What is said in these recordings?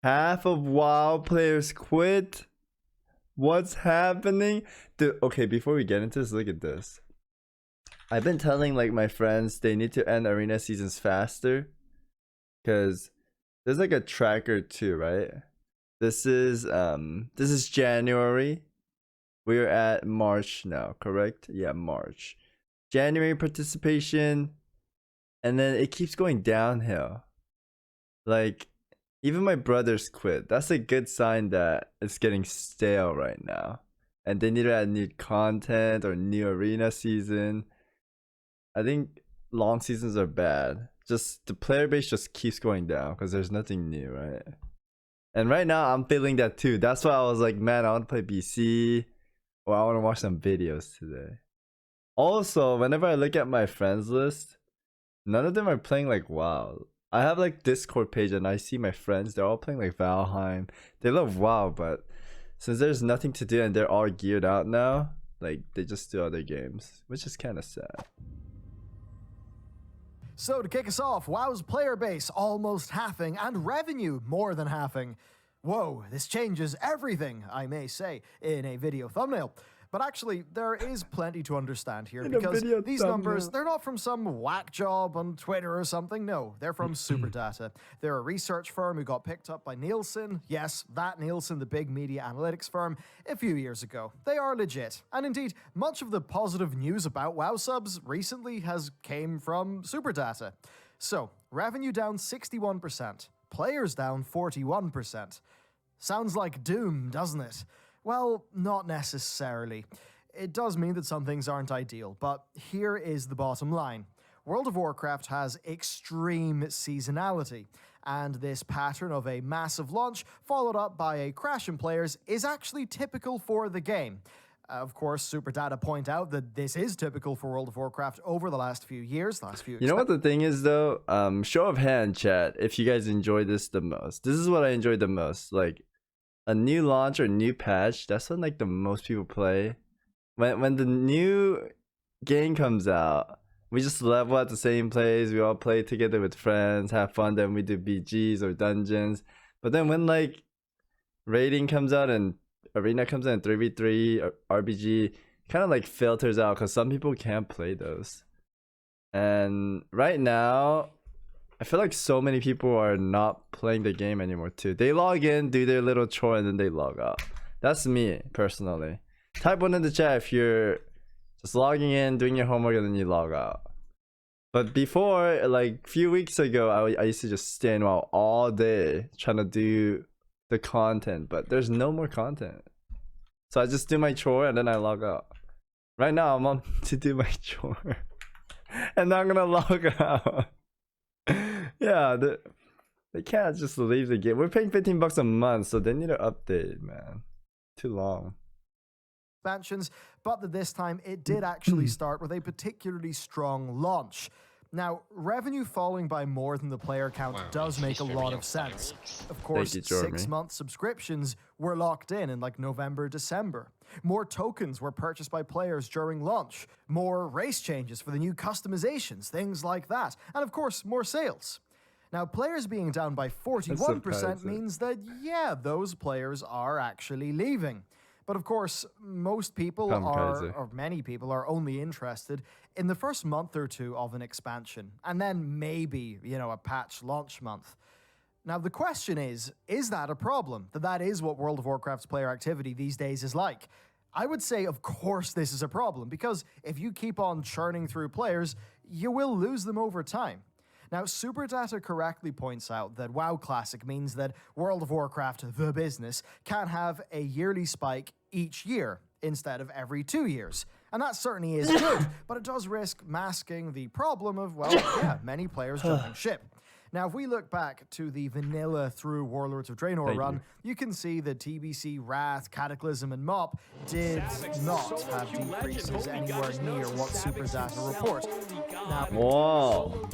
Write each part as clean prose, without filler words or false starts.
Half of WoW players quit. What's happening? Dude, okay, before we get into this, look at this. I've been telling like my friends they need to end arena seasons faster. Cause there's like a tracker too, right? This is January. We're at March now, correct? Yeah, March. January participation, and then it keeps going downhill. Like, even my brothers quit. That's a good sign that it's getting stale right now. And they need to add new content or new arena season. I think long seasons are bad. Just the player base just keeps going down because there's nothing new, right? And right now I'm feeling that too. That's why I was like, man, I want to play BC or I want to watch some videos today. Also, whenever I look at my friends list, none of them are playing like WoW. I have like Discord page and I see my friends, they're all playing like Valheim. They love WoW, but since there's nothing to do and they're all geared out now, like they just do other games, which is kind of sad. So to kick us off, WoW's player base almost halving and revenue more than halving. Whoa, this changes everything, I may say, in a video thumbnail. But actually, there is plenty to understand here because these numbers, they're not from some whack job on Twitter or something. No, they're from Superdata. They're a research firm who got picked up by Nielsen. Yes, that Nielsen, the big media analytics firm, a few years ago. They are legit. And indeed, much of the positive news about WoW subs recently has came from Superdata. So, revenue down 61%, players down 41%. Sounds like doom, doesn't it? Well, not necessarily. It does mean that some things aren't ideal, but here is the bottom line. World of Warcraft has extreme seasonality, and this pattern of a massive launch followed up by a crash in players is actually typical for the game. Of course, Superdata point out that this is typical for World of Warcraft over the last few years, You know what the thing is though? Show of hand, chat, if you guys enjoy this the most. This is what I enjoyed the most. Like, a new launch or new patch, that's when like the most people play. When the new game comes out, we just level at the same place, we all play together with friends, have fun, then we do BGs or dungeons. But then when like raiding comes out and arena comes out and 3v3 or RBG, kind of like filters out because some people can't play those. And right now I feel like so many people are not playing the game anymore too. They log in, do their little chore, and then they log out. That's me, personally. Type 1 in the chat if you're just logging in, doing your homework, and then you log out. But before, like a few weeks ago, I used to just stay in WoW all day trying to do the content, but there's no more content. So I just do my chore and then I log out. Right now, I'm on to do my chore. And now I'm gonna log out. Yeah, they can't just leave the game. We're paying $15 a month, so they need to update, man. Too long. Expansions, but that this time it did actually start with a particularly strong launch. Now, revenue falling by more than the player count does make a lot of sense. Of course, 6-month subscriptions were locked in like November, December. More tokens were purchased by players during launch. More race changes for the new customizations, things like that. And of course, more sales. Now, players being down by 41% means that, yeah, those players are actually leaving. But of course, most people or many people are only interested in the first month or two of an expansion, and then maybe, a patch launch month. Now, the question is that a problem? That is what World of Warcraft's player activity these days is like. I would say, of course, this is a problem, because if you keep on churning through players, you will lose them over time. Now, Superdata correctly points out that WoW Classic means that World of Warcraft, the business, can have a yearly spike each year instead of every 2 years. And that certainly is good, but it does risk masking the problem of, many players jumping ship. Now, if we look back to the vanilla through Warlords of Draenor run, you can see that TBC, Wrath, Cataclysm, and MOP did not have decreases anywhere near what Superdata report. Now, whoa.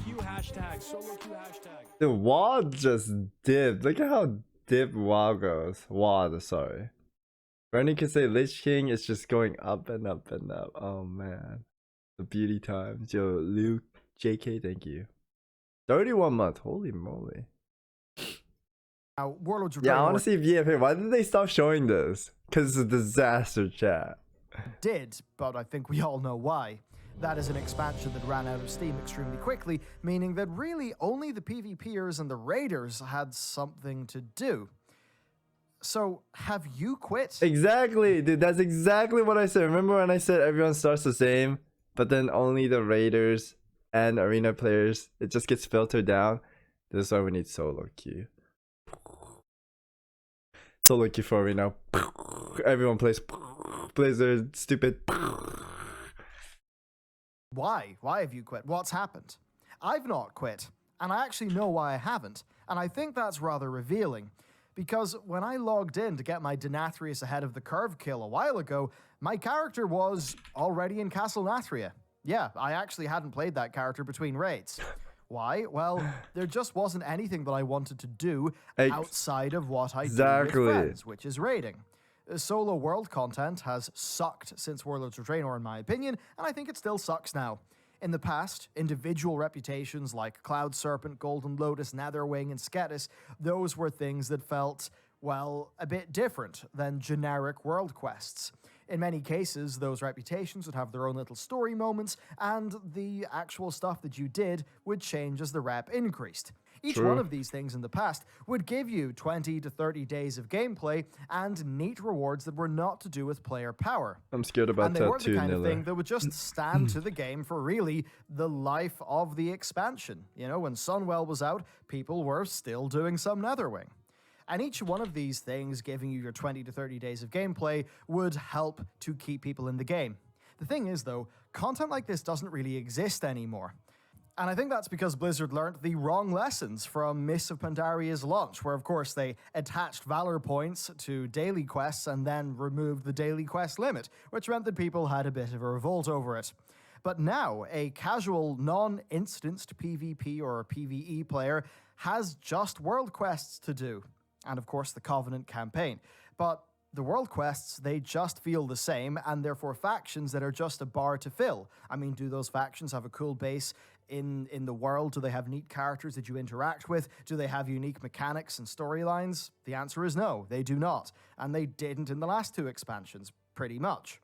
The WoW just dipped. Look at how dip WoW goes. WoD, sorry. Bernie can say Lich King is just going up and up and up. Oh man. The beauty times. Yo, Luke, JK, thank you. 31 months, holy moly. Now, Warlords of Yeah, I want Draenor to see VFA. Why did they stop showing this? Because it's a disaster, chat. did, but I think we all know why. That is an expansion that ran out of steam extremely quickly, meaning that really only the PvPers and the raiders had something to do. So, have you quit? Exactly, dude. That's exactly what I said. Remember when I said everyone starts the same, but then only the raiders and arena players, it just gets filtered down? This is why we need solo queue. Solo queue for arena. Everyone plays Blizzard. Stupid. Why? Why have you quit? What's happened? I've not quit, and I actually know why I haven't, and I think that's rather revealing. Because when I logged in to get my Denathrius ahead of the curve kill a while ago, my character was already in Castle Nathria. Yeah, I actually hadn't played that character between raids. Why? Well, there just wasn't anything that I wanted to do outside of what I do with friends, which is raiding. Solo world content has sucked since Warlords of Draenor, in my opinion, and I think it still sucks now. In the past, individual reputations like Cloud Serpent, Golden Lotus, Netherwing, and Sketis, those were things that felt, well, a bit different than generic world quests. In many cases, those reputations would have their own little story moments, and the actual stuff that you did would change as the rep increased. Each one of these things in the past would give you 20 to 30 days of gameplay and neat rewards that were not to do with player power. I'm scared about that too, And they were the kind of thing that would just stand to the game for really the life of the expansion. You know, when Sunwell was out, people were still doing some Netherwing. And each one of these things, giving you your 20 to 30 days of gameplay, would help to keep people in the game. The thing is, though, content like this doesn't really exist anymore. And I think that's because Blizzard learned the wrong lessons from Mists of Pandaria's launch, where of course they attached Valor points to daily quests and then removed the daily quest limit, which meant that people had a bit of a revolt over it. But now, a casual, non-instanced PvP or PvE player has just world quests to do, and of course the Covenant campaign. But the world quests, they just feel the same, and therefore factions that are just a bar to fill. I mean, do those factions have a cool base in the world? Do they have neat characters that you interact with? Do they have unique mechanics and storylines? The answer is no, they do not. And they didn't in the last two expansions, pretty much.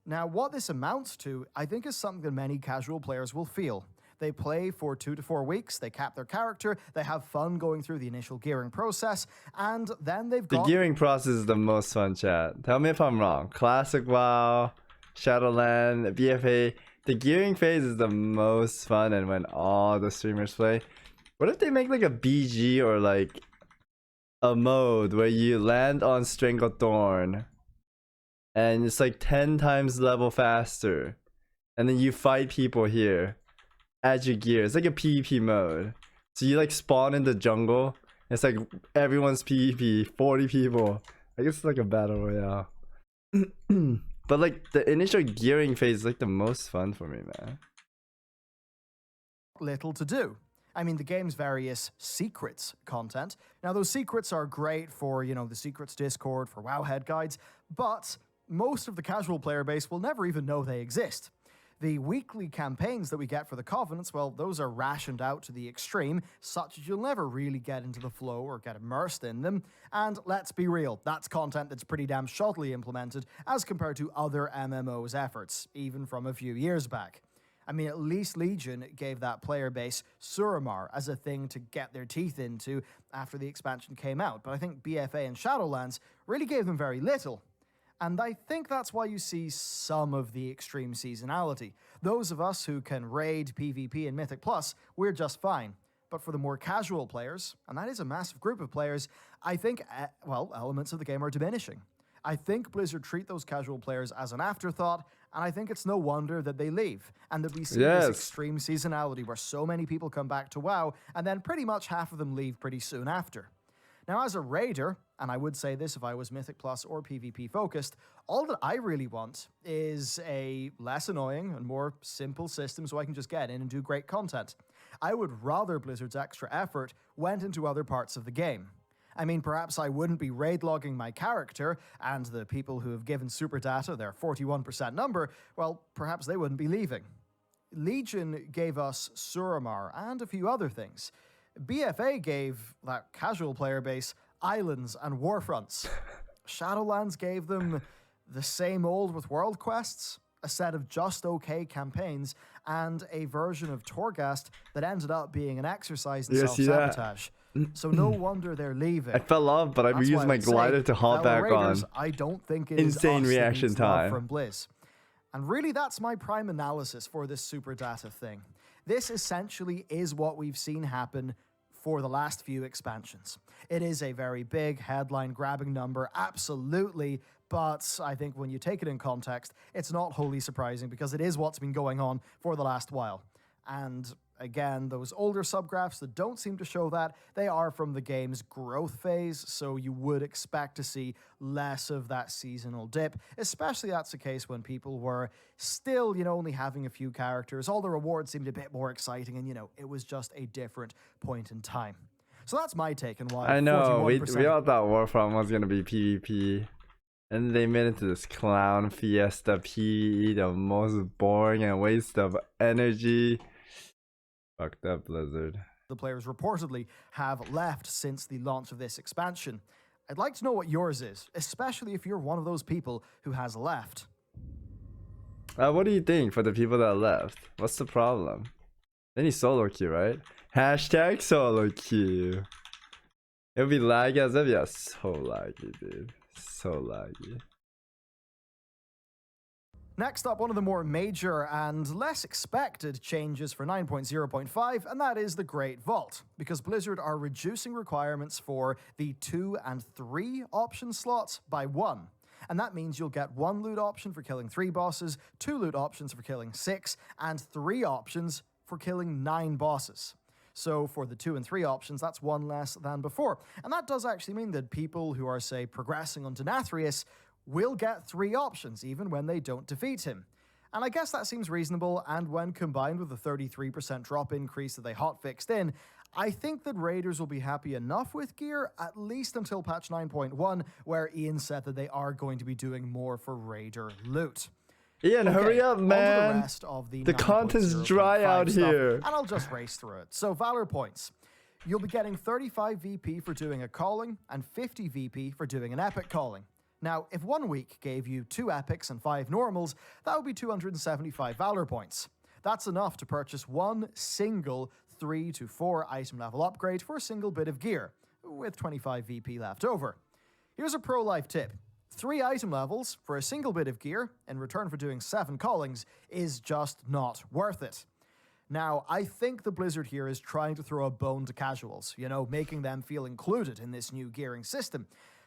Now, what this amounts to, I think, is something that many casual players will feel. They play for 2 to 4 weeks, they cap their character, they have fun going through the initial gearing process, and then they've got... The gearing process is the most fun, chat. Tell me if I'm wrong. Classic WoW, Shadowland, BFA. The gearing phase is the most fun, and when all the streamers play. What if they make like a BG or like a mode where you land on Stranglethorn and it's like 10 times level faster, and then you fight people here at your gear. It's like a PvP mode. So you like spawn in the jungle. It's like everyone's PvP, 40 people. I guess it's like a battle royale. But like the initial gearing phase is like the most fun for me, man. Little to do. I mean, the game's various secrets content. Now, those secrets are great for, you know, the secrets Discord, for Wowhead guides, but most of the casual player base will never even know they exist. The weekly campaigns that we get for the Covenants, well, those are rationed out to the extreme, such that you'll never really get into the flow or get immersed in them. And let's be real, that's content that's pretty damn shoddily implemented as compared to other MMOs' efforts, even from a few years back. I mean, at least Legion gave that player base Suramar as a thing to get their teeth into after the expansion came out, but I think BFA and Shadowlands really gave them very little. And I think that's why you see some of the extreme seasonality. Those of us who can raid PvP and Mythic Plus, we're just fine. But for the more casual players, and that is a massive group of players, I think, well, elements of the game are diminishing. I think Blizzard treat those casual players as an afterthought, and I think it's no wonder that they leave, and that we see this extreme seasonality where so many people come back to WoW, and then pretty much half of them leave pretty soon after. Now, as a raider, and I would say this if I was Mythic Plus or PvP focused, all that I really want is a less annoying and more simple system so I can just get in and do great content. I would rather Blizzard's extra effort went into other parts of the game. I mean, perhaps I wouldn't be raid logging my character, and the people who have given super data their 41% number, well, perhaps they wouldn't be leaving. Legion gave us Suramar and a few other things. BFA gave that casual player base islands and warfronts. Shadowlands gave them the same old with world quests, a set of just okay campaigns, and a version of Torghast that ended up being an exercise in self-sabotage. So no wonder they're leaving. I fell off, but I used my glider to hop back Raiders, on. I don't think it Insane is us reaction that needs love time. from Blizz. And really, that's my prime analysis for this super data thing. This essentially is what we've seen happen for the last few expansions. It is a very big headline-grabbing number, absolutely, but I think when you take it in context, it's not wholly surprising because it is what's been going on for the last while. And again, those older subgraphs that don't seem to show that, they are from the game's growth phase, so you would expect to see less of that seasonal dip, especially that's the case when people were still, only having a few characters. All the rewards seemed a bit more exciting, and, it was just a different point in time. So that's my take on why. I know, we all thought Warfront was going to be PvP. And they made it to this clown fiesta PvE, the most boring and waste of energy. Fucked up, Blizzard. The players reportedly have left since the launch of this expansion. I'd like to know what yours is, especially if you're one of those people who has left. What do you think for the people that left? What's the problem? They need solo queue, right? Hashtag solo queue. It'll be laggy as if, yeah, so laggy, dude. So laggy. Next up, one of the more major and less expected changes for 9.0.5, and that is the Great Vault, because Blizzard are reducing requirements for the 2 and 3 option slots by 1. And that means you'll get 1 loot option for killing 3 bosses, 2 loot options for killing 6, and 3 options for killing 9 bosses. So for the 2 and 3 options, that's 1 less than before. And that does actually mean that people who are, say, progressing on Denathrius will get 3 options, even when they don't defeat him. And I guess that seems reasonable, and when combined with the 33% drop increase that they hotfixed in, I think that Raiders will be happy enough with gear, at least until patch 9.1, where Ian said that they are going to be doing more for Raider loot. Ian, hurry up, man. The rest of the content's dry out here. And I'll just race through it. So, Valor points. You'll be getting 35 VP for doing a calling, and 50 VP for doing an epic calling. Now, if 1 week gave you 2 epics and 5 normals, that would be 275 Valor points. That's enough to purchase 1 single 3 to 4 item level upgrade for a single bit of gear, with 25 VP left over. Here's a pro-life tip. 3 item levels for a single bit of gear in return for doing 7 callings is just not worth it. Now, I think the Blizzard here is trying to throw a bone to casuals, making them feel included in this new gearing system.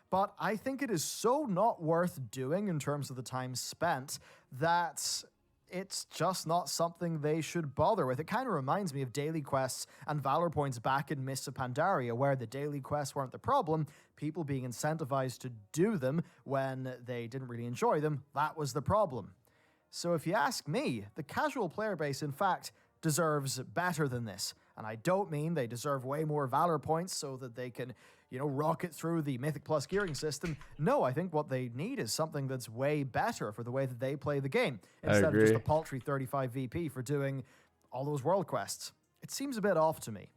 But I think it is so not worth doing in terms of the time spent that it's just not something they should bother with. It kind of reminds me of daily quests and Valor points back in Mists of Pandaria, where the daily quests weren't the problem, people being incentivized to do them when they didn't really enjoy them, that was the problem. So if you ask me, the casual player base, in fact, deserves better than this. And I don't mean they deserve way more Valor points so that they can, rocket through the Mythic Plus gearing system. No, I think what they need is something that's way better for the way that they play the game, instead of just a paltry 35 VP for doing all those world quests. It seems a bit off to me.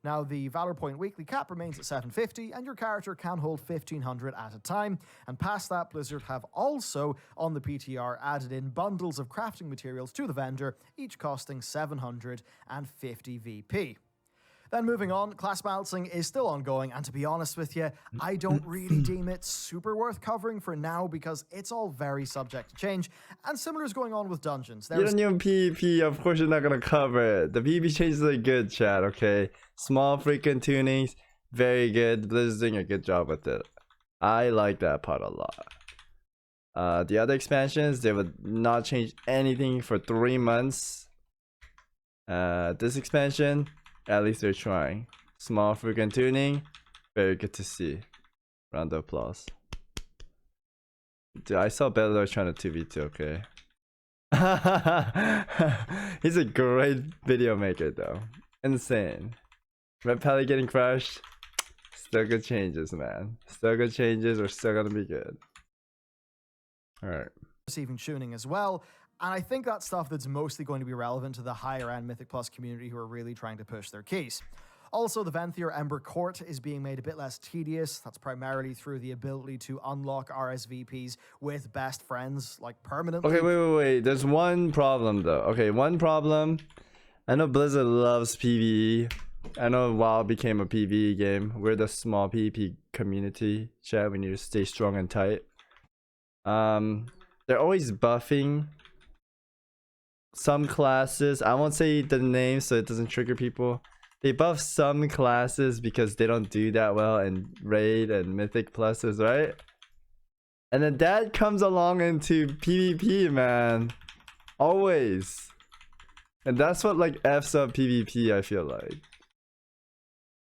Now, the Valor Point weekly cap remains at 750, and your character can hold 1,500 at a time. And past that, Blizzard have also, on the PTR, added in bundles of crafting materials to the vendor, each costing 750 VP. Then moving on, class balancing is still ongoing, and to be honest with you, I don't really deem it super worth covering for now because it's all very subject to change, and similar is going on with dungeons. You don't even PvP, of course you're not gonna cover it. The PvP changes are good, chat, okay? Small freaking tunings, very good. Blizzard's doing a good job with it. I like that part a lot. The other expansions, they would not change anything for 3 months. This expansion, at least they're trying. Small freaking tuning, very good to see. Round of applause. Dude, I saw Bello trying to 2v2, okay? He's a great video maker though. Insane. Red Pally getting crushed. Still good changes, man. Still good changes, we're still gonna be good. Alright. Receiving tuning as well. And I think that's stuff that's mostly going to be relevant to the higher end Mythic Plus community who are really trying to push their keys. Also, the Venthyr Ember Court is being made a bit less tedious. That's primarily through the ability to unlock RSVPs with best friends, like permanently. Okay, wait. There's one problem though. Okay, one problem. I know Blizzard loves PvE. I know WoW became a PvE game. We're the small PvP community. Chat, we need to stay strong and tight. They're always buffing some classes. I won't say the name so it doesn't trigger people. They buff some classes because they don't do that well in raid and mythic pluses, right? And then that comes along into PvP, man. Always. And that's what like F's up PvP, I feel like.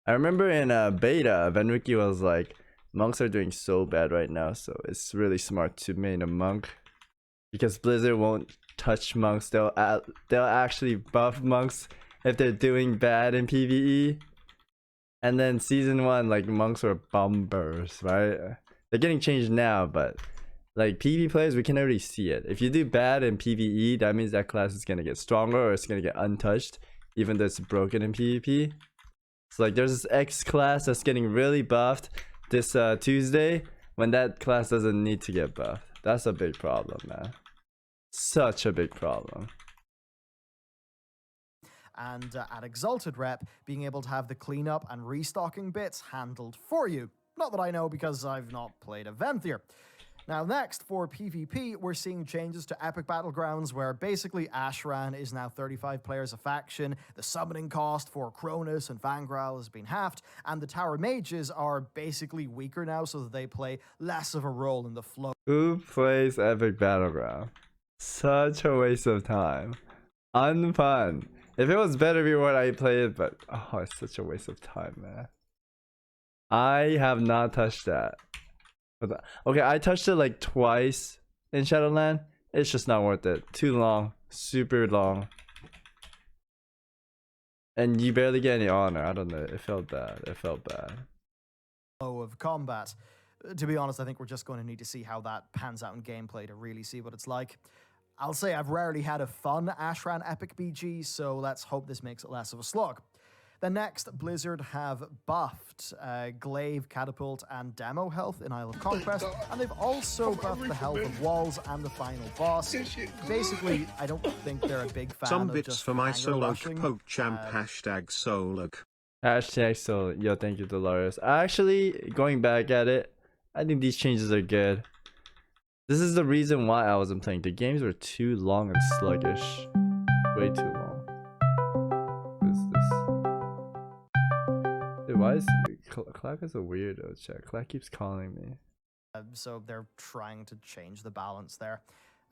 I remember in beta, Venriki was like, monks are doing so bad right now, so it's really smart to main a monk. Because Blizzard won't touch monks, they'll actually buff monks if they're doing bad in PvE. And then season 1, like monks were bombers, right? They're getting changed now, but like PvE players, we can already see it. If you do bad in PvE, that means that class is gonna get stronger or it's gonna get untouched, even though it's broken in PvP. So like there's this X class that's getting really buffed this Tuesday when that class doesn't need to get buffed. That's a big problem, man. Such a big problem. And at Exalted Rep, being able to have the cleanup and restocking bits handled for you. Not that I know because I've not played a Venthyr. Now next, for PvP, we're seeing changes to Epic Battlegrounds where basically Ashran is now 35 players a faction, the summoning cost for Cronus and Vangral has been halved, and the Tower Mages are basically weaker now so that they play less of a role in the flow. Who plays Epic Battleground? Such a waste of time. Unfun. If it was better before I play it, but oh, it's such a waste of time, man. I have not touched that. Okay, I touched it like twice in Shadowland. It's just not worth it. Too long. Super long. And you barely get any honor. I don't know. It felt bad. It felt bad. Of combat. To be honest, I think we're just going to need to see how that pans out in gameplay to really see what it's like. I'll say I've rarely had a fun Ashran Epic BG, so let's hope this makes it less of a slog. Then next, Blizzard have buffed Glaive, Catapult, and Demo health in Isle of Conquest, and they've also buffed the health of Walls and the final boss. Basically, I don't think they're a big fan Some of bits just for my anger solo rushing. poke champ #Solog. Hashtag so. Yo, thank you, Dolores. Actually, going back at it, I think these changes are good. This is the reason why I wasn't playing. The games were too long and sluggish. Way too long. What is this? Dude, why is Clack is a weirdo, chat. Clack keeps calling me. So they're trying to change the balance there.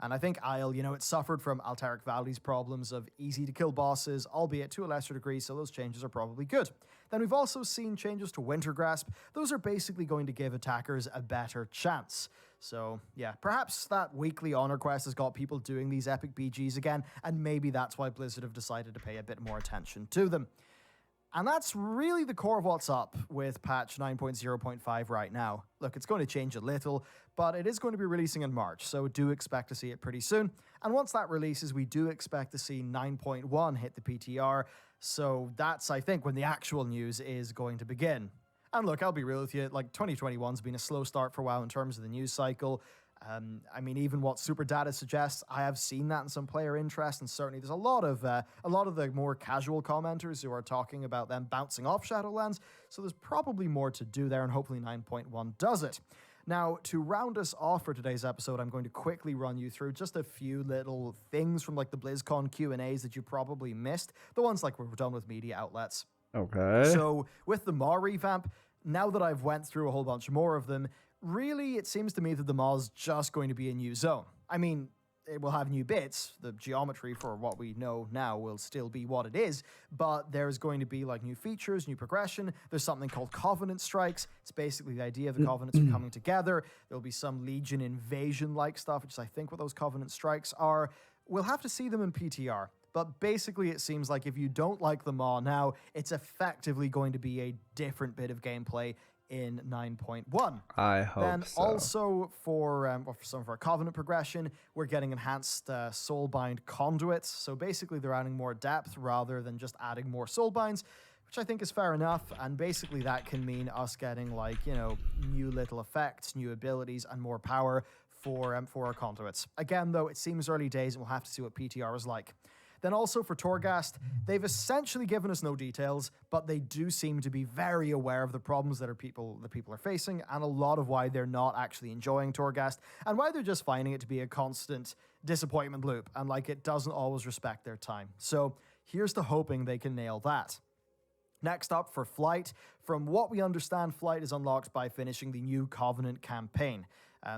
And I think Isle, it suffered from Altaric Valley's problems of easy to kill bosses, albeit to a lesser degree, so those changes are probably good. Then we've also seen changes to Winter Grasp. Those are basically going to give attackers a better chance. So yeah, perhaps that weekly honor quest has got people doing these epic BGs again, and maybe that's why Blizzard have decided to pay a bit more attention to them. And that's really the core of what's up with patch 9.0.5 right now. Look, it's going to change a little, but it is going to be releasing in March, so do expect to see it pretty soon. And once that releases, we do expect to see 9.1 hit the PTR, so that's, I think, when the actual news is going to begin. And look, I'll be real with you, like 2021's been a slow start for WoW in terms of the news cycle. I mean, even what Super Data suggests, I have seen that in some player interest, and certainly there's a lot of the more casual commenters who are talking about them bouncing off Shadowlands, so there's probably more to do there, and hopefully 9.1 does it. Now, to round us off for today's episode, I'm going to quickly run you through just a few little things from like the BlizzCon Q&As that you probably missed, the ones like we're done with media outlets. Okay. So, with the Maw revamp, now that I've went through a whole bunch more of them, really, it seems to me that the Maw's just going to be a new zone. I mean, it will have new bits. The geometry for what we know now will still be what it is, but there's going to be like new features, new progression. There's something called Covenant Strikes. It's basically the idea of the Covenants are coming together. There'll be some Legion invasion-like stuff, which is, I think, what those Covenant Strikes are. We'll have to see them in PTR. But basically, it seems like if you don't like the Maw now, it's effectively going to be a different bit of gameplay in 9.1. I hope then so. also for some of our Covenant progression, we're getting enhanced Soulbind conduits. So basically, they're adding more depth rather than just adding more Soulbinds, which I think is fair enough. And basically that can mean us getting like, you know, new little effects, new abilities, and more power for our conduits. Again, though, it seems early days, and we'll have to see what PTR is like. Then also for Torghast, they've essentially given us no details, but they do seem to be very aware of the problems that people are facing, and a lot of why they're not actually enjoying Torghast, and why they're just finding it to be a constant disappointment loop, and like it doesn't always respect their time. So here's to hoping they can nail that. Next up for Flight. From what we understand, Flight is unlocked by finishing the new Covenant campaign.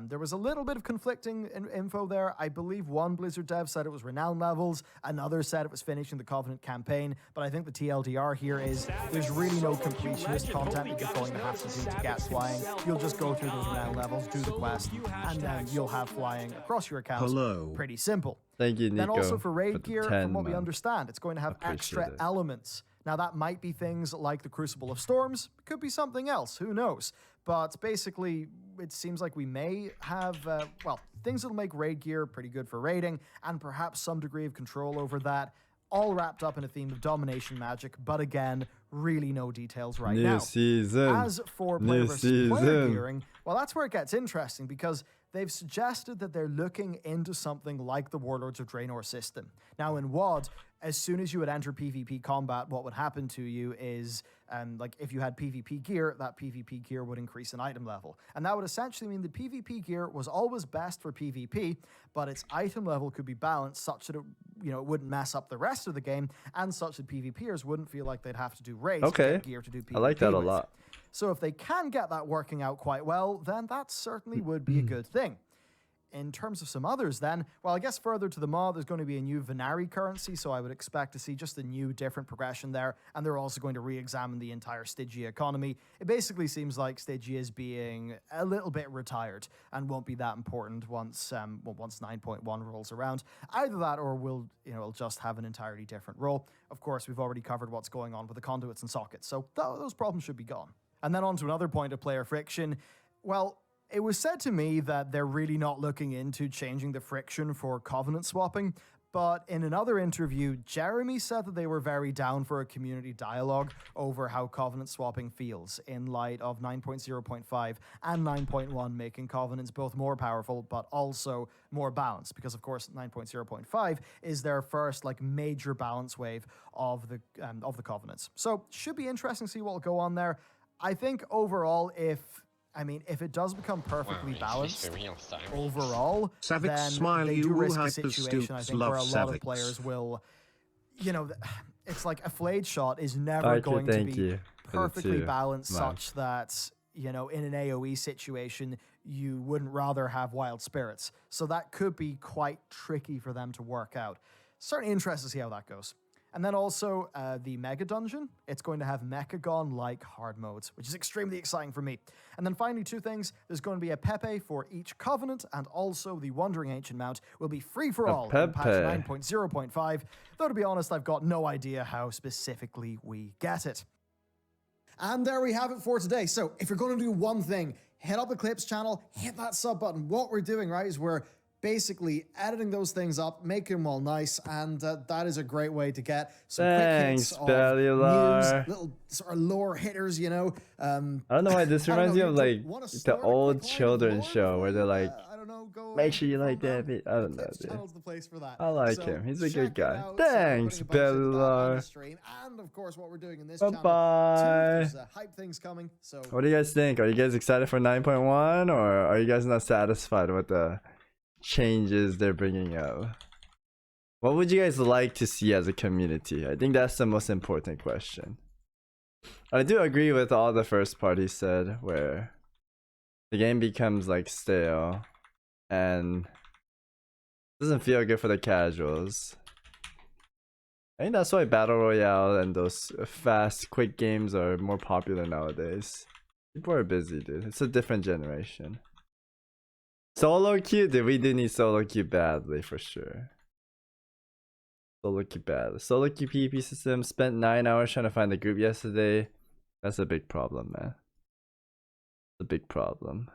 There was a little bit of conflicting info there. I believe one Blizzard dev said it was renown levels, another said it was finishing the Covenant campaign, but I think the TLDR here is there's really no completionist content that you're going to have to do to get flying. You'll just go through those renown levels, do the quest, and then you'll have flying across your account. Pretty simple. Thank you, Nico. Then also for raid gear, from what we man. understand, it's going to have extra elements. Now that might be things like the Crucible of Storms, could be something else, who knows. But basically, it seems like we may have, well, things that'll make raid gear pretty good for raiding, and perhaps some degree of control over that, all wrapped up in a theme of domination magic, but again, really no details right now. As for player versus player gearing, well, that's where it gets interesting, because they've suggested that they're looking into something like the Warlords of Draenor system. Now, in WoD, as soon as you would enter PvP combat, what would happen to you is, like, if you had PvP gear, that PvP gear would increase in item level. And that would essentially mean the PvP gear was always best for PvP, but its item level could be balanced such that it, you know, it wouldn't mess up the rest of the game, and such that PvPers wouldn't feel like they'd have to do raids to get gear to do PvP. I like that a lot. So if they can get that working out quite well, then that certainly would be a good thing. In terms of some others then, well, I guess further to the mod, there's going to be a new Venari currency, so I would expect to see just a new, different progression there, and they're also going to re-examine the entire Stygia economy. It basically seems like Stygia is being a little bit retired, and won't be that important once 9.1 rolls around. Either that, or it'll just have an entirely different role. Of course, we've already covered what's going on with the conduits and sockets, so those problems should be gone. And then on to another point of player friction. Well, it was said to me that they're really not looking into changing the friction for Covenant swapping, but in another interview, Jeremy said that they were very down for a community dialogue over how Covenant swapping feels in light of 9.0.5 and 9.1 making Covenants both more powerful but also more balanced, because of course 9.0.5 is their first like major balance wave of the Covenants. So should be interesting to see what will go on there. I think overall, if it does become perfectly balanced overall, Savix then they do risk a situation, I think, where a lot of players will, you know, it's like a flayed shot is never going to be perfectly balanced such that, you know, in an AoE situation, you wouldn't rather have wild spirits. So that could be quite tricky for them to work out. Certainly interested to see how that goes. And then also the Mega Dungeon, it's going to have Mechagon-like hard modes, which is extremely exciting for me. And then finally, two things. There's going to be a Pepe for each Covenant, and also the Wandering Ancient Mount will be free for all in patch 9.0.5, though to be honest, I've got no idea how specifically we get it. And there we have it for today. So if you're going to do one thing, hit up the Clips channel, hit that sub button. What we're doing, right, is we're basically editing those things up, making them all nice, and that is a great way to get some quick hits of news, little sort of lore hitters, you know. I don't know why this reminds me of like the old children's show where they're like, make sure you like that bit. I don't know, dude. The place for that. I like him. He's a good guy. Thanks, Bellar. And of course, what we're doing in this Bye-bye. Hype things coming. So what do you guys think? Are you guys excited for 9.1, or are you guys not satisfied with the changes they're bringing up? What would you guys like to see as a community? I think that's the most important question. I do agree with all the first party said, where the game becomes like stale and doesn't feel good for the casuals. I think that's why Battle Royale and those fast, quick games are more popular nowadays. People are busy, dude. It's a different generation. Solo queue, dude, we do need solo queue badly for sure. Solo queue badly. Solo queue PvP system, spent 9 hours trying to find the group yesterday. That's a big problem, man. It's a big problem.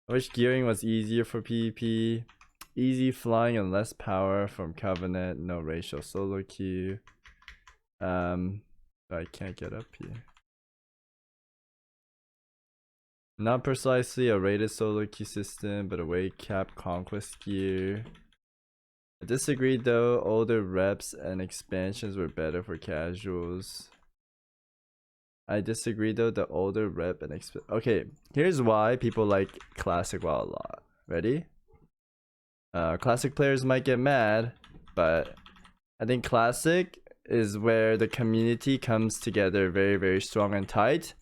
I wish gearing was easier for PvP. Easy flying and less power from Covenant, no racial solo queue. I can't get up here. Not precisely a rated solo queue system, but a weight cap conquest gear. I disagree though, older reps and expansions were better for casuals. I disagree though, the older rep and okay, here's why people like classic WoW a lot. Ready? Classic players might get mad, but I think classic is where the community comes together very, very strong and tight,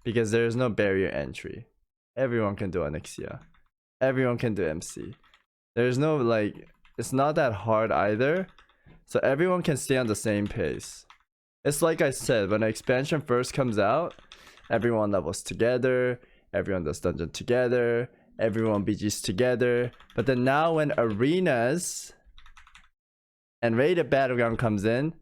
because there's no barrier entry. Everyone can do Onyxia. Everyone can do MC. There's no like, it's not that hard either. So everyone can stay on the same pace. It's like I said, when an expansion first comes out, everyone levels together, everyone does dungeon together, everyone BGs together. But then now when arenas and rated battleground comes in,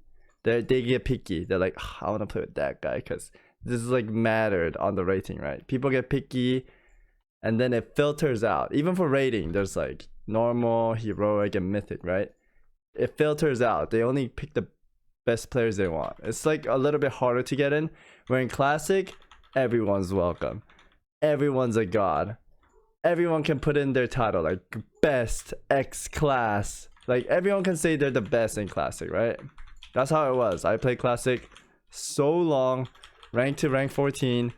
they get picky. They're like, oh, I want to play with that guy because this is like mattered on the rating, right? People get picky and then it filters out. Even for rating, there's like normal, heroic, and mythic, right? It filters out. They only pick the best players they want. It's like a little bit harder to get in. Where in classic, everyone's welcome. Everyone's a god. Everyone can put in their title, like best X class. Like everyone can say they're the best in classic, right? That's how it was. I played classic so long, rank to rank 14.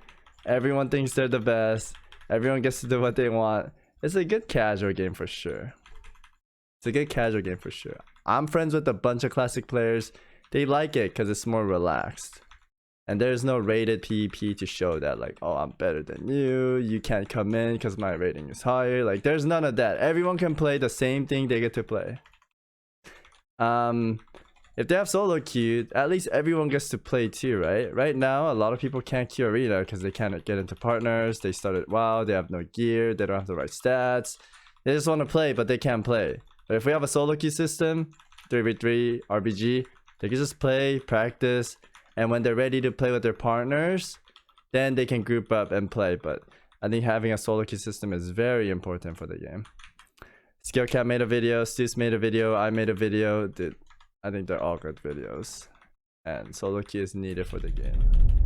Everyone thinks they're the best. Everyone gets to do what they want. It's a good casual game for sure. It's a good casual game for sure. I'm friends with a bunch of classic players. They like it because it's more relaxed. And there's no rated PvP to show that like, oh, I'm better than you. You can't come in because my rating is higher. Like, there's none of that. Everyone can play the same thing they get to play. If they have solo queue, at least everyone gets to play too, right? Right now, a lot of people can't queue arena because they can't get into partners. They started WoW, they have no gear, they don't have the right stats. They just want to play, but they can't play. But if we have a solo queue system, 3v3, RBG, they can just play, practice, and when they're ready to play with their partners, then they can group up and play. But I think having a solo queue system is very important for the game. Skillcat made a video, Steus made a video, I made a video. Dude, I think they're all good videos. And solo queue is needed for the game.